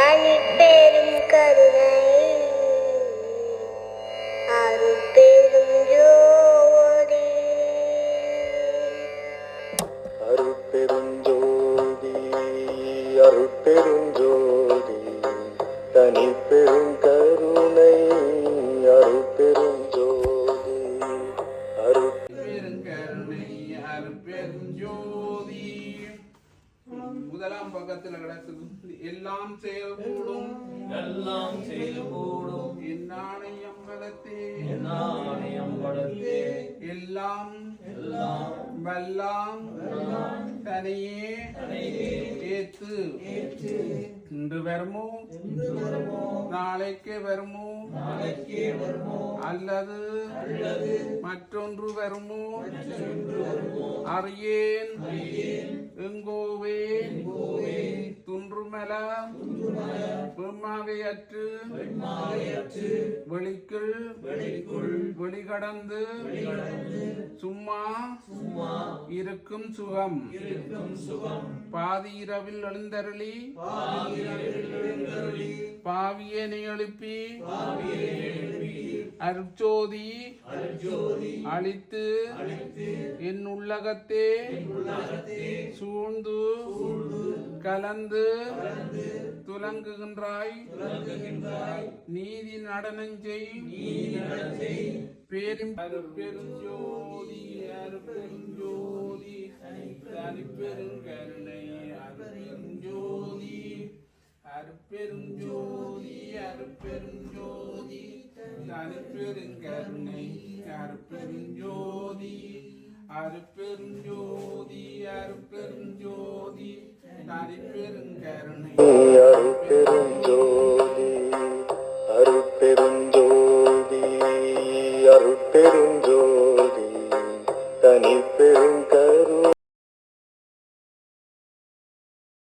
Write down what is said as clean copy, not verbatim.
தனிப்பெரும் கருணை அருட்பெரும் ஜோதி அருட்பெருஞ்சோதி அருட்பெருஞ்சோதி தனிப்பெரும் கருணை அருட்பெருஞ்சோதி அருட்பெருங்கருணை அருட்பெருஞ்சோதி. முதலாம் பக்கத்துல கிடக்குது. எல்லாம் செயல்கூடும் என்னாணையம் வளத்தே எல்லாம் வல்லாம் தனியே ஏத்து. இன்று வருமோ நாளைக்கு வருமோ அல்லது மற்றொன்று வருமோ அறியேன் எங்கோவே துன்றுமல பெம்மாவையற்று வெளிக்குள் வெளிகடந்து சும்மா இருக்கும் சுகம் பாதி இரவில் எழுந்தருளி பாவியனை எழுப்பி அருட்சோதி அளித்து என் உள்ளகத்தே சூழ்ந்து கலந்து துலங்குகின்றாய் நீதி நடனஞ்செய் பேரும் அருட்பெருஞ்சோதி அருட்பெருஞ்சோதி தனிப்பெருங்கருணை அருட்பெருஞ்சோதி அருட்பெருஞ்சோதி அருட்பெருஞ்சோதி தனிப்பெருங்கருணை அருட்பெருஞ்சோதி அருட்பெருஞ்சோதி அருட்பெருஞ்சோதி தனிப்பெருங்கருணை அருட்பெருஞ்சோதி அருட்பெருஞ்சோதி அருட்பெருஞ்சோதி